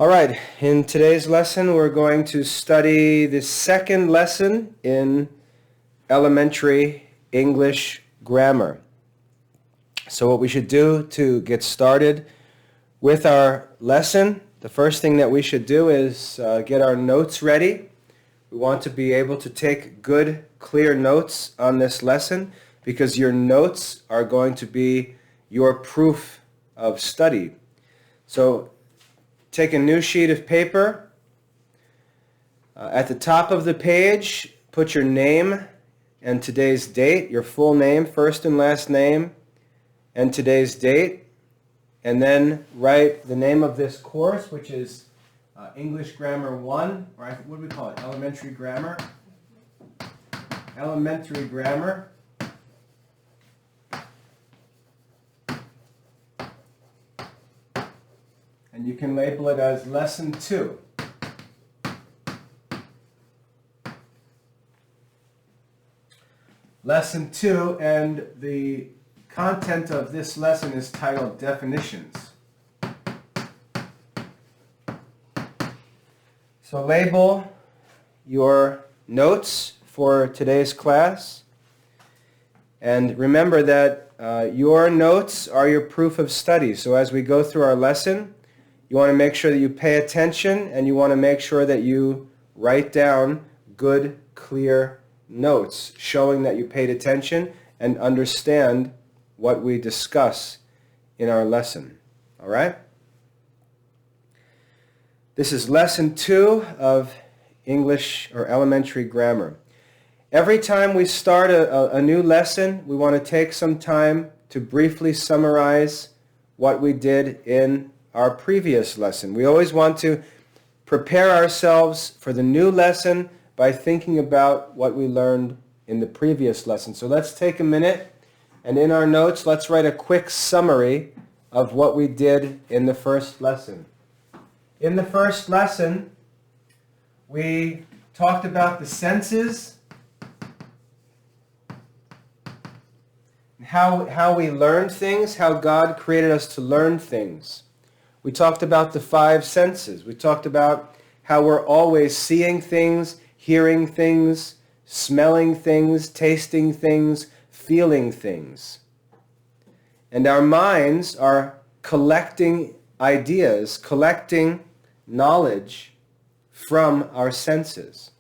All right, in today's lesson we're going to study the second lesson in elementary English grammar. So what we should do to get started with our lesson, the first thing that we should do is get our notes ready. We want to be able to take good, clear notes on this lesson because your notes are going to be your proof of study. So take a new sheet of paper. At the top of the page, put your name and today's date, your full name, first and last name, and today's date. And then write the name of this course, which is English Grammar 1, or what do we call it? Elementary Grammar. Elementary Grammar. And you can label it as Lesson 2. Lesson 2, and the content of this lesson is titled Definitions. So label your notes for today's class. And remember that your notes are your proof of study. So as we go through our lesson, you want to make sure that you pay attention and you want to make sure that you write down good, clear notes showing that you paid attention and understand what we discuss in our lesson. All right? This is Lesson 2 of English or elementary grammar. Every time we start a new lesson, we want to take some time to briefly summarize what we did in our previous lesson. We always want to prepare ourselves for the new lesson by thinking about what we learned in the previous lesson. So let's take a minute, and in our notes, let's write a quick summary of what we did in the first lesson. In the first lesson, we talked about the senses, how we learn things, how God created us to learn things. We talked about the 5 senses. We talked about how we're always seeing things, hearing things, smelling things, tasting things, feeling things. And our minds are collecting ideas, collecting knowledge from our senses.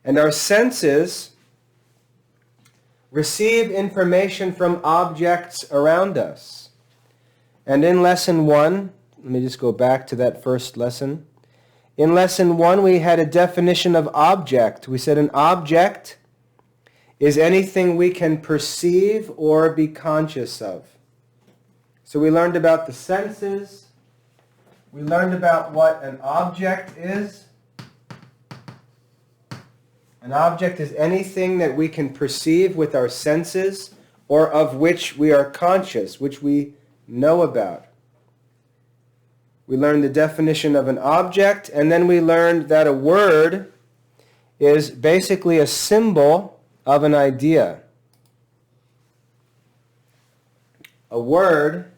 And our senses receive information from objects around us. And in Lesson 1, let me just go back to that first lesson. In Lesson 1, we had a definition of object. We said an object is anything we can perceive or be conscious of. So we learned about the senses. We learned about what an object is. An object is anything that we can perceive with our senses or of which we are conscious, which we know about. We learned the definition of an object, and then we learned that a word is basically a symbol of an idea. A word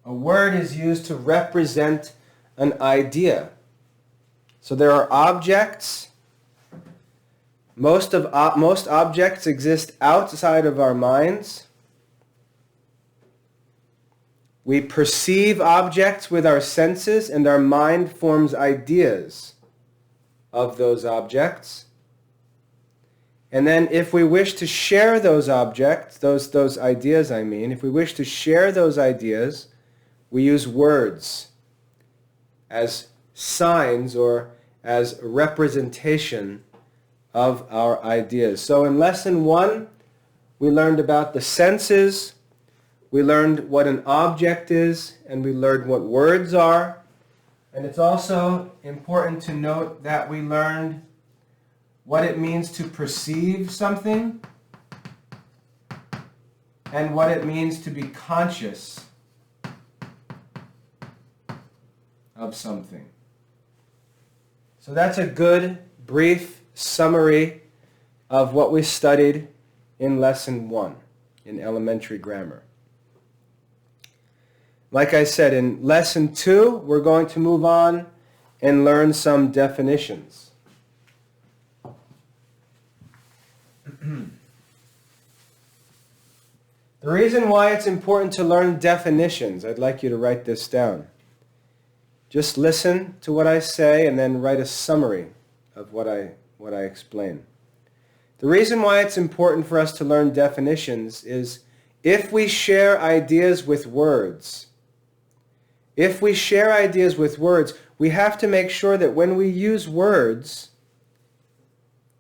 is used to represent an idea. So there are objects. Most objects exist outside of our minds. We perceive objects with our senses, and our mind forms ideas of those objects. And then if we wish to share those objects, those ideas if we wish to share those ideas, we use words as signs or as a representation of our ideas. So in Lesson 1, we learned about the senses, we learned what an object is, and we learned what words are. And it's also important to note that we learned what it means to perceive something and what it means to be conscious of something. So that's a good, brief summary of what we studied in Lesson 1 in elementary grammar. Like I said, in lesson 2, we're going to move on and learn some definitions. The reason why it's important to learn definitions, I'd like you to write this down. Just listen to what I say and then write a summary of what I explain. The reason why it's important for us to learn definitions is if we share ideas with words, we have to make sure that when we use words,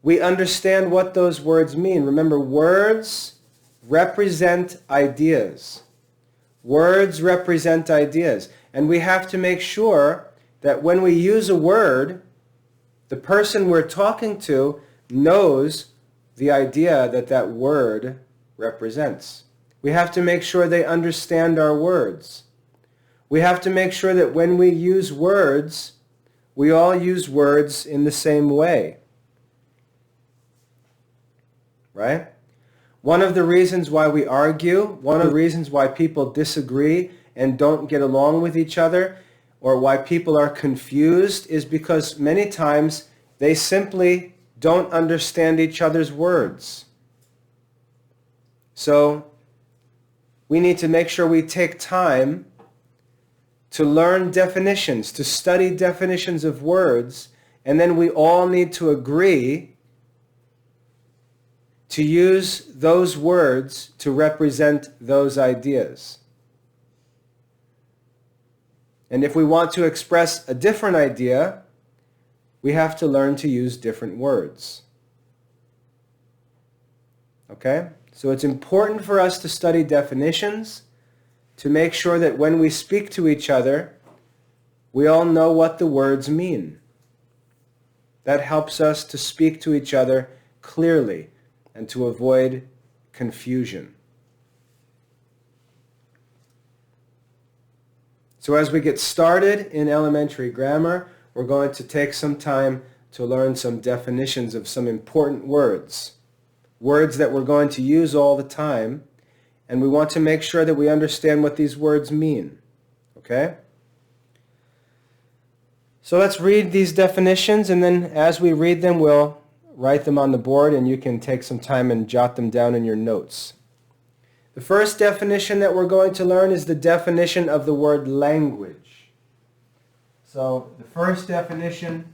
we understand what those words mean. Remember, words represent ideas. Words represent ideas. And we have to make sure that when we use a word, the person we're talking to knows the idea that that word represents. We have to make sure they understand our words. We have to make sure that when we use words, we all use words in the same way. Right? One of the reasons why we argue, one of the reasons why people disagree and don't get along with each other, or why people are confused, is because many times they simply don't understand each other's words. So we need to make sure we take time to learn definitions, to study definitions of words, and then we all need to agree to use those words to represent those ideas. And if we want to express a different idea, we have to learn to use different words. Okay? So it's important for us to study definitions to make sure that when we speak to each other, we all know what the words mean. That helps us to speak to each other clearly and to avoid confusion. So as we get started in elementary grammar, we're going to take some time to learn some definitions of some important words. Words that we're going to use all the time, and we want to make sure that we understand what these words mean. Okay? So let's read these definitions, and then as we read them, we'll write them on the board, and you can take some time and jot them down in your notes. The first definition that we're going to learn is the definition of the word language. So the first definition,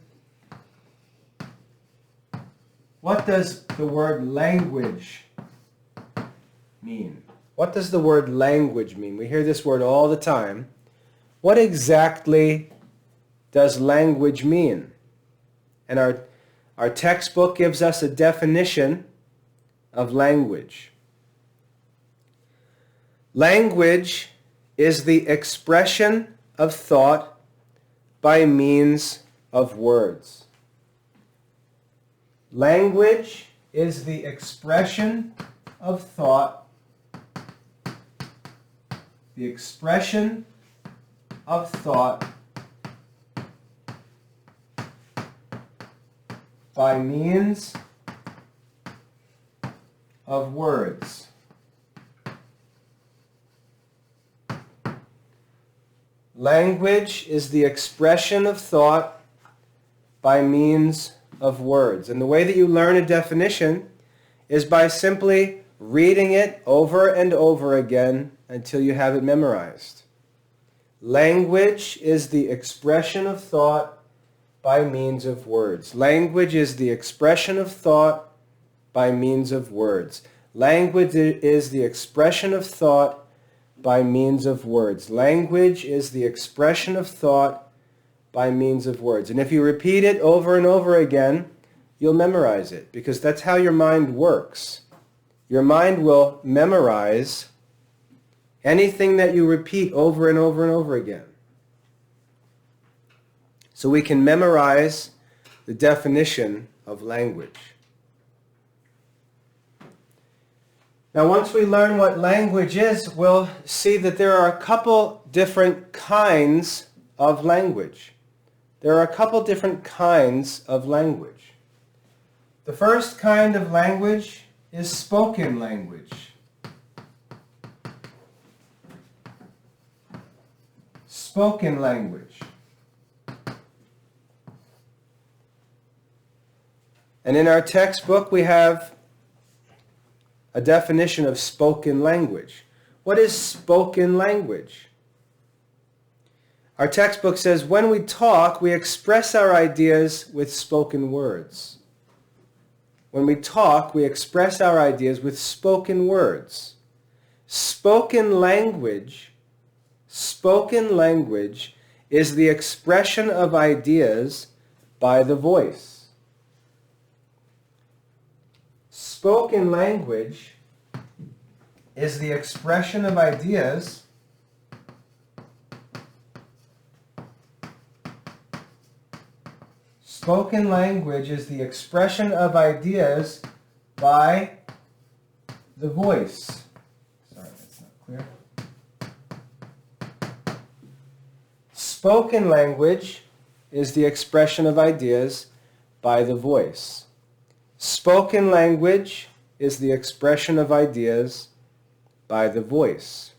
what does the word language mean? What does the word language mean? We hear this word all the time. What exactly does language mean? And our textbook gives us a definition of language. Language is the expression of thought by means of words. Language is the expression of thought, by means of words. Language is the expression of thought by means of words. And the way that you learn a definition is by simply reading it over and over again until you have it memorized. Language is the expression of thought by means of words. Language is the expression of thought by means of words. Language is the expression of thought by means of words. Language is the expression of thought by means of words. And if you repeat it over and over again, you'll memorize it, because that's how your mind works. Your mind will memorize anything that you repeat over and over and over again. So we can memorize the definition of language. Now, once we learn what language is, we'll see that there are a couple different kinds of language. There are a couple different kinds of language. The first kind of language is spoken language. spoken language. And in our textbook, we have a definition of spoken language. What is spoken language? Our textbook says, when we talk, we express our ideas with spoken words. When we talk, we express our ideas with spoken words. Spoken language is the expression of ideas by the voice. Spoken language is the expression of ideas Spoken language is the expression of ideas by the voice. Sorry, that's not clear. Spoken language is the expression of ideas by the voice. Spoken language is the expression of ideas by the voice.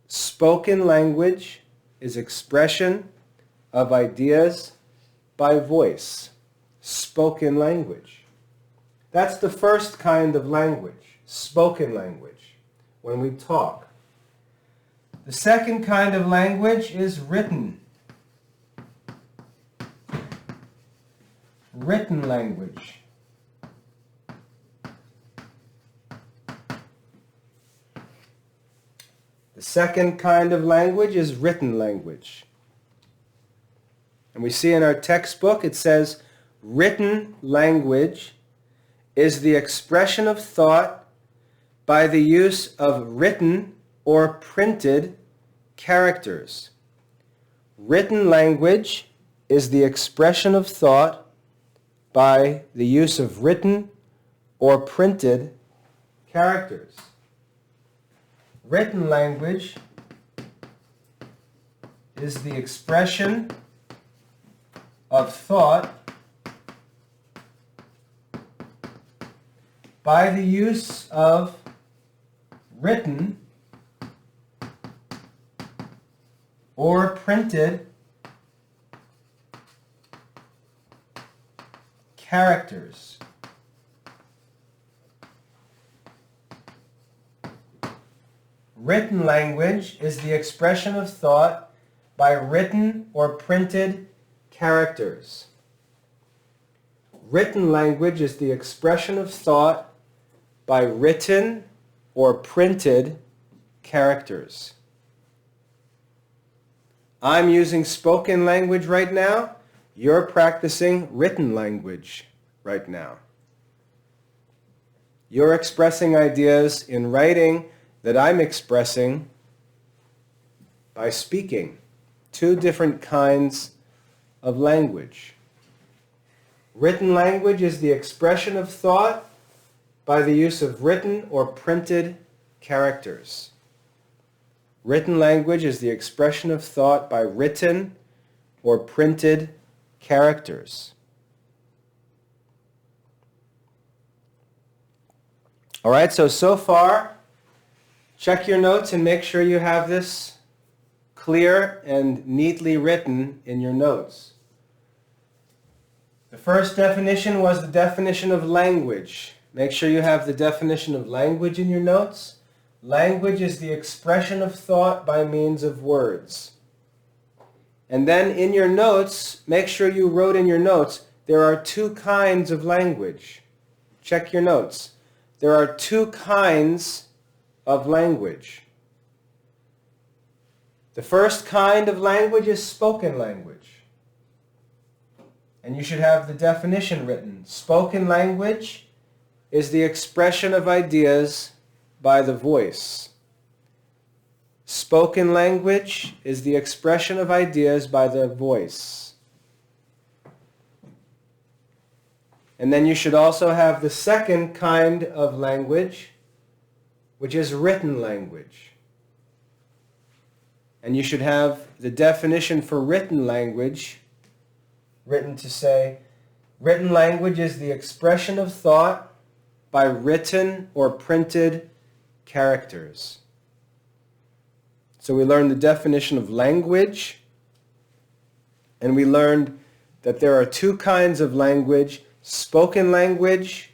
Spoken language is expression of ideas by voice. Spoken language. That's the first kind of language, spoken language, when we talk. The second kind of language is written. Written language. The second kind of language is written language. And we see in our textbook it says, written language is the expression of thought by the use of written or printed characters. Written language is the expression of thought by the use of written or printed characters. Written language is the expression of thought by the use of written or printed characters. Written language is the expression of thought by written or printed characters. Written language is the expression of thought by written or printed characters. I'm using spoken language right now. You're practicing written language right now. You're expressing ideas in writing that I'm expressing by speaking. Two different kinds of language. Written language is the expression of thought by the use of written or printed characters. Written language is the expression of thought by written or printed characters. All right, so far, check your notes and make sure you have this clear and neatly written in your notes. The first definition was the definition of language. Make sure you have the definition of language in your notes. Language is the expression of thought by means of words. And then in your notes, make sure you wrote in your notes, there are two kinds of language. Check your notes. There are two kinds of language. The first kind of language is spoken language. And you should have the definition written. Spoken language is the expression of ideas by the voice. Spoken language is the expression of ideas by the voice. And then you should also have the second kind of language, which is written language. And you should have the definition for written language written to say, written language is the expression of thought by written or printed characters. So we learned the definition of language, and we learned that there are two kinds of language, spoken language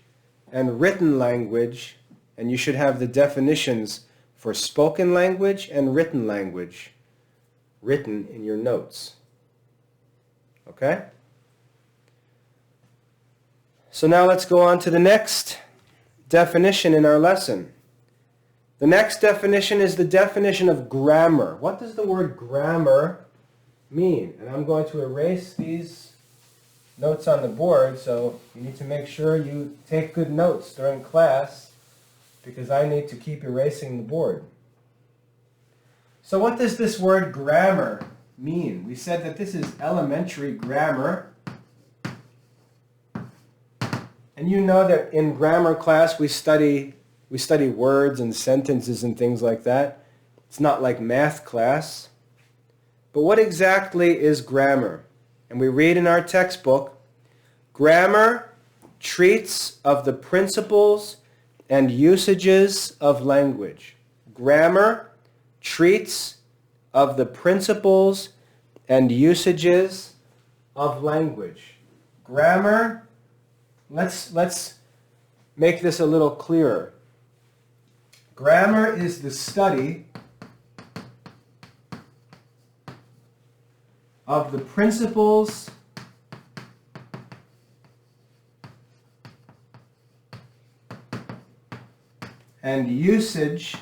and written language, and you should have the definitions for spoken language and written language written in your notes. Okay? So now let's go on to the next definition in our lesson. The next definition is the definition of grammar. What does the word grammar mean? And I'm going to erase these notes on the board, so you need to make sure you take good notes during class, because I need to keep erasing the board. So what does this word grammar mean? We said that this is elementary grammar. And you know that in grammar class we study words and sentences and things like that. It's not like math class. But what exactly is grammar? And we read in our textbook, grammar treats of the principles and usages of language. Grammar treats of the principles and usages of language. Grammar, let's make this a little clearer. Grammar is the study of the principles and usage.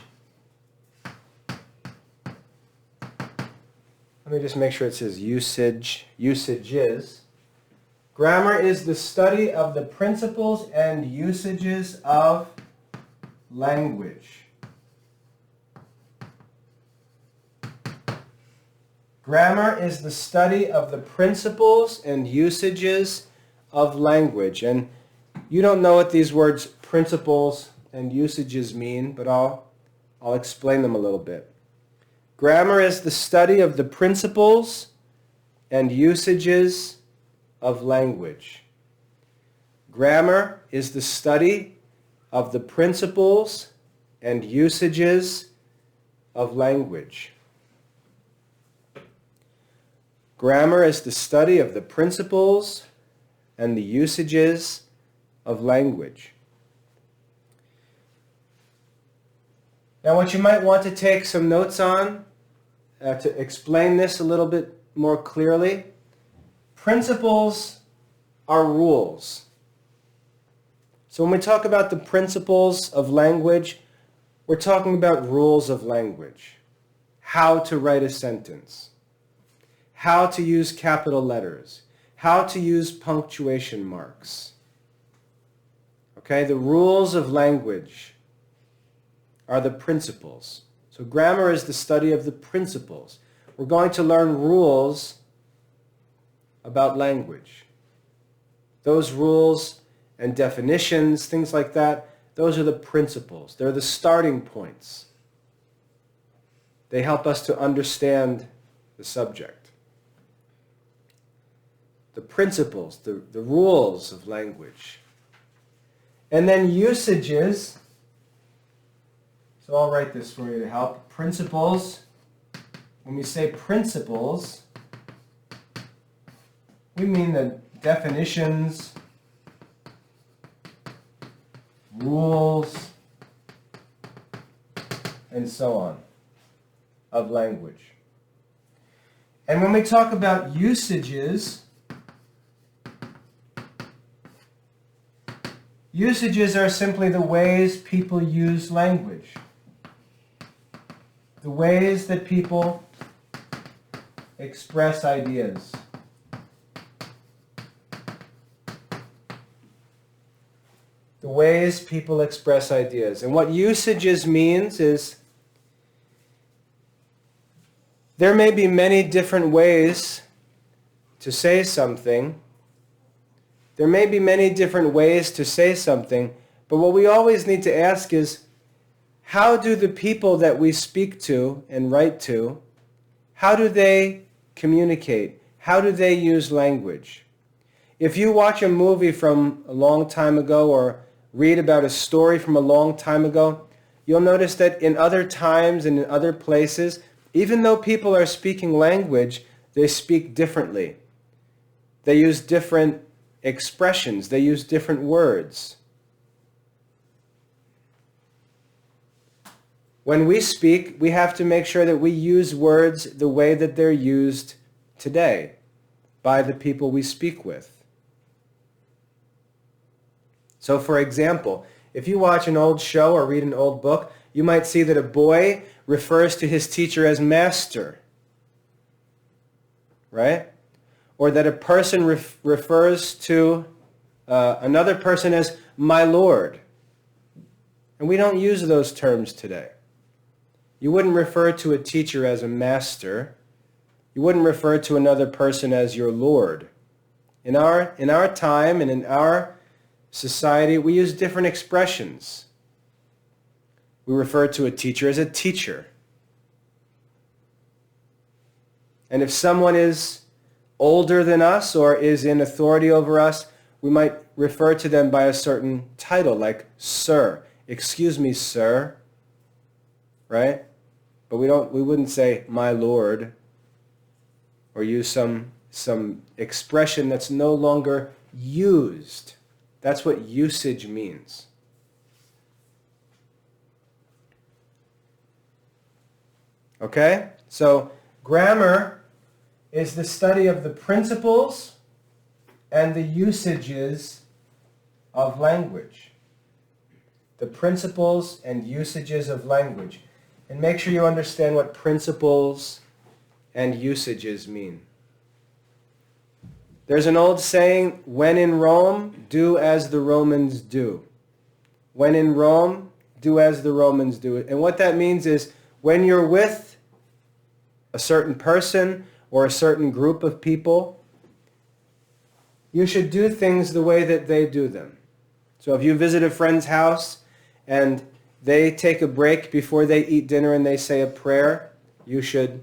Let me just make sure it says usages. Grammar is the study of the principles and usages of language. Grammar is the study of the principles and usages of language. And you don't know what these words principles and usages mean, but I'll explain them a little bit. Grammar is the study of the principles and usages of language. Grammar is the study of the principles and usages of language. Grammar is the study of the principles and the usages of language. Now what you might want to take some notes on to explain this a little bit more clearly, principles are rules. So when we talk about the principles of language, we're talking about rules of language. How to write a sentence, how to use capital letters, how to use punctuation marks. Okay, the rules of language are the principles. So grammar is the study of the principles. We're going to learn rules about language. Those rules and definitions, things like that, those are the principles. They're the starting points. They help us to understand the subject. The principles, the rules of language. And then usages. So I'll write this for you to help. Principles. When we say principles, we mean the definitions, rules, and so on of language. And when we talk about usages, usages are simply the ways people use language. The ways that people express ideas. The ways people express ideas. And what usages means is there may be many different ways to say something. There may be many different ways to say something, but what we always need to ask is, how do the people that we speak to and write to, how do they communicate? How do they use language? If you watch a movie from a long time ago or read about a story from a long time ago, you'll notice that in other times and in other places, Even though people are speaking language, they speak differently. They use different expressions. They use different words. When we speak, we have to make sure that we use words the way that they're used today by the people we speak with. So for example, if you watch an old show or read an old book, you might see that a boy refers to his teacher as master, right? Or that a person refers to another person as my lord. And we don't use those terms today. You wouldn't refer to a teacher as a master. You wouldn't refer to another person as your lord. In our time and in our society, we use different expressions. We refer to a teacher as a teacher. And if someone is older than us or is in authority over us, we might refer to them by a certain title, like sir. Excuse me, sir. Right? But we wouldn't say my lord or use some expression that's no longer used. That's what usage means. Okay? So grammar is the study of the principles and the usages of language. The principles and usages of language. And make sure you understand what principles and usages mean. There's an old saying, when in Rome, do as the Romans do. When in Rome, do as the Romans do. And what that means is when you're with a certain person or a certain group of people, you should do things the way that they do them. So if you visit a friend's house and they take a break before they eat dinner and they say a prayer, you should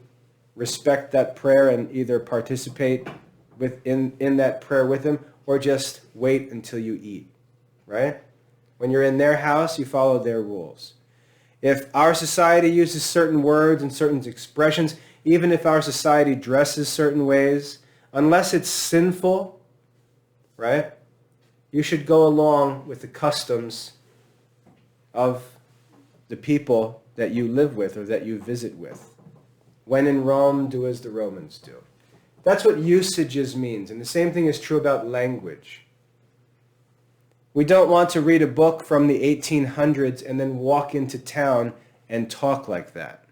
respect that prayer and either participate in that prayer with them or just wait until you eat, right? When you're in their house, you follow their rules. If our society uses certain words and certain expressions, even if our society dresses certain ways, unless it's sinful, right, you should go along with the customs of the people that you live with or that you visit with. When in Rome, do as the Romans do. That's what usages means. And the same thing is true about language. We don't want to read a book from the 1800s and then walk into town and talk like that.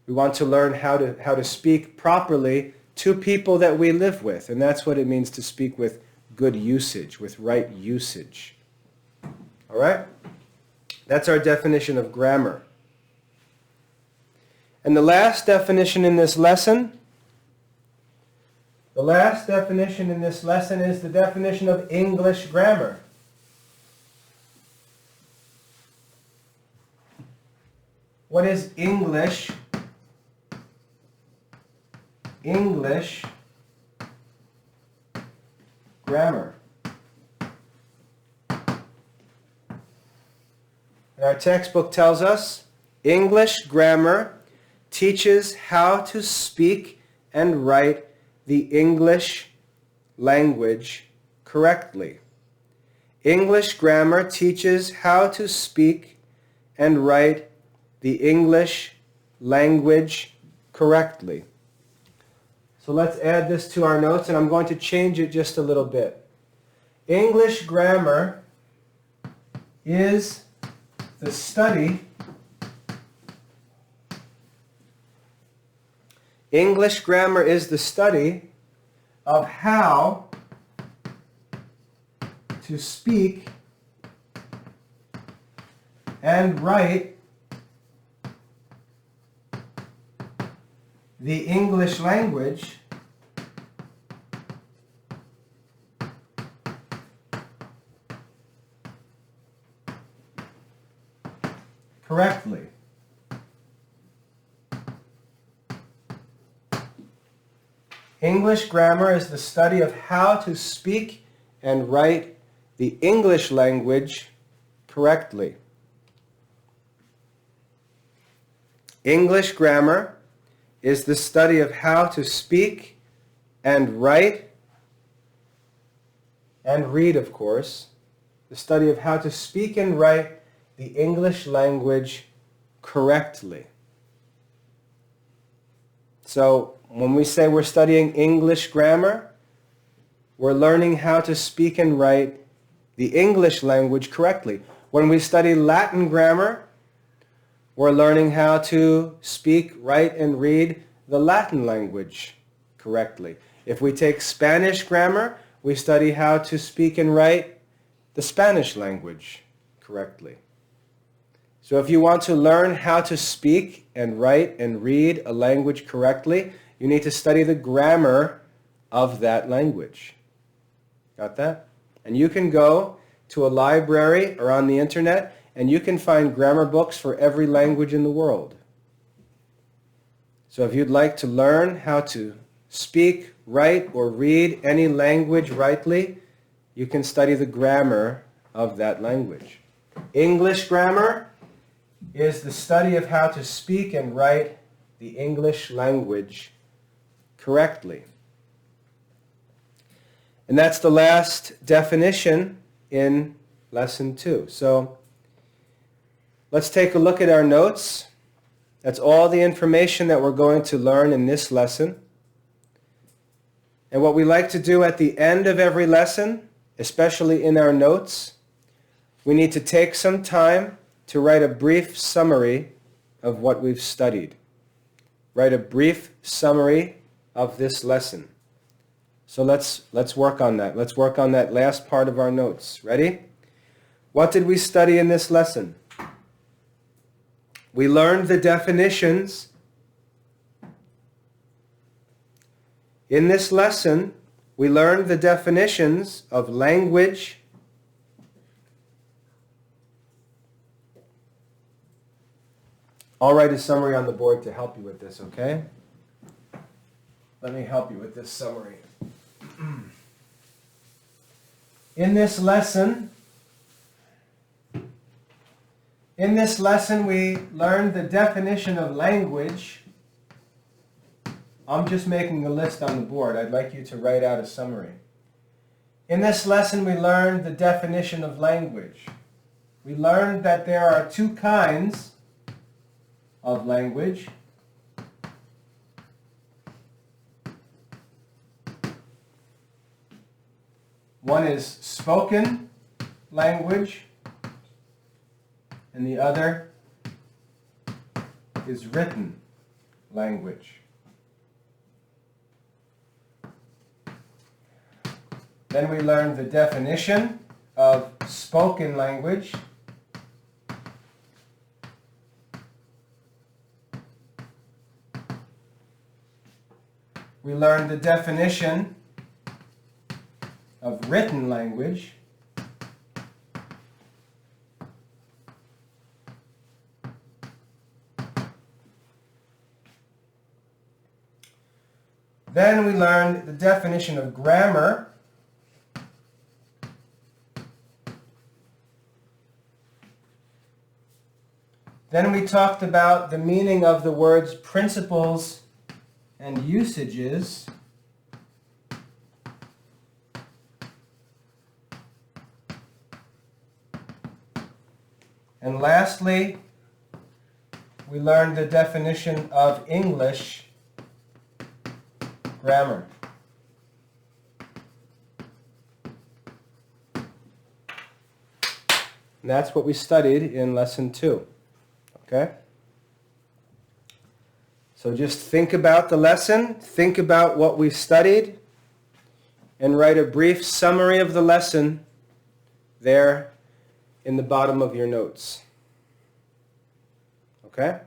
We want to learn how to speak properly to people that we live with. And that's what it means to speak with good usage, with right usage. All right? That's our definition of grammar. And the last definition in this lesson is the definition of English grammar. What is English? English grammar. And our textbook tells us English grammar teaches how to speak and write the English language correctly. English grammar teaches how to speak and write the English language correctly. So let's add this to our notes, and I'm going to change it just a little bit. English grammar is the study of how to speak and write the English language correctly. English grammar is the study of how to speak and write the English language correctly. English grammar is the study of how to speak and write and read, of course, the study of how to speak and write the English language correctly. So when we say we're studying English grammar, we're learning how to speak and write the English language correctly. When we study Latin grammar, we're learning how to speak, write, and read the Latin language correctly. If we take Spanish grammar, we study how to speak and write the Spanish language correctly. So if you want to learn how to speak and write and read a language correctly, you need to study the grammar of that language. Got that? And you can go to a library or on the internet and you can find grammar books for every language in the world. So if you'd like to learn how to speak, write, or read any language rightly, you can study the grammar of that language. English grammar is the study of how to speak and write the English language correctly. And that's the last definition in Lesson 2. So let's take a look at our notes. That's all the information that we're going to learn in this lesson. And what we like to do at the end of every lesson, especially in our notes, we need to take some time to write a brief summary of what we've studied. Write a brief summary of this lesson. So let's work on that. Let's work on that last part of our notes. Ready? What did we study in this lesson? We learned the definitions. In this lesson, we learned the definitions of language, I'll write a summary on the board to help you with this, okay? Let me help you with this summary. In this lesson, we learned the definition of language. I'm just making a list on the board. I'd like you to write out a summary. In this lesson, we learned the definition of language. We learned that there are two kinds of language. One is spoken language, and the other is written language. Then we learned the definition of spoken language. We learned the definition of written language. Then we learned the definition of grammar. Then we talked about the meaning of the words principles and usages. And lastly, we learned the definition of English grammar. And that's what we studied in Lesson 2. Okay? So just think about the lesson, think about what we studied, and write a brief summary of the lesson there in the bottom of your notes. Okay?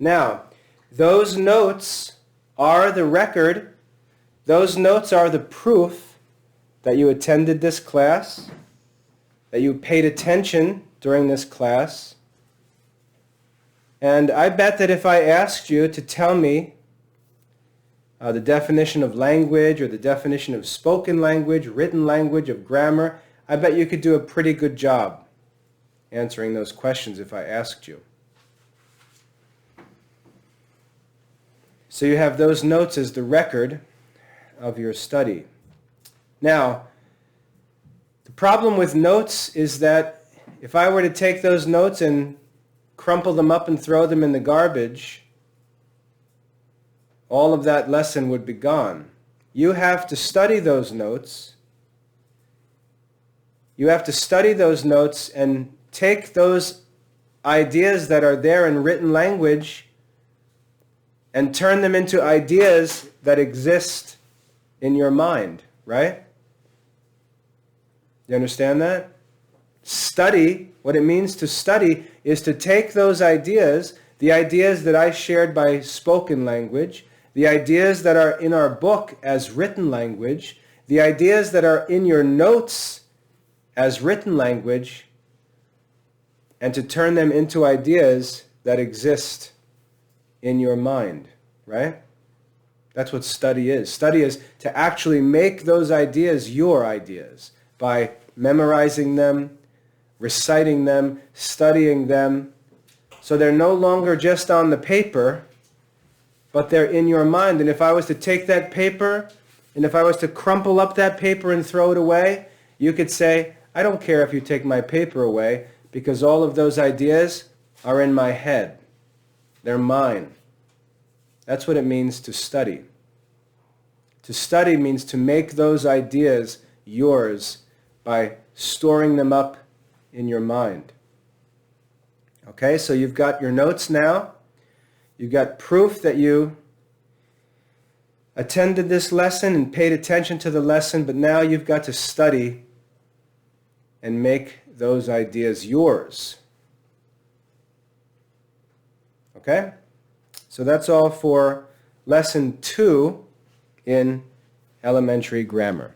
Now, those notes are the record, those notes are the proof that you attended this class, that you paid attention during this class. And I bet that if I asked you to tell me the definition of language or the definition of spoken language, written language, of grammar, I bet you could do a pretty good job. answering those questions if I asked you. So you have those notes as the record of your study. Now, the problem with notes is that if I were to take those notes and crumple them up and throw them in the garbage, all of that lesson would be gone. You have to study those notes. You have to study those notes and take those ideas that are there in written language and turn them into ideas that exist in your mind, right? You understand that? Study, what it means to study is to take those ideas, the ideas that I shared by spoken language, the ideas that are in our book as written language, the ideas that are in your notes as written language, and to turn them into ideas that exist in your mind, right? That's what study is. Study is to actually make those ideas your ideas by memorizing them, reciting them, studying them, so they're no longer just on the paper, but they're in your mind. And if I was to take that paper, and if I was to crumple up that paper and throw it away, you could say, I don't care if you take my paper away, because all of those ideas are in my head. They're mine. That's what it means to study. To study means to make those ideas yours by storing them up in your mind. Okay, so you've got your notes now. You've got proof that you attended this lesson and paid attention to the lesson, but now you've got to study and make those ideas yours. Okay? So that's all for lesson 2 in elementary grammar.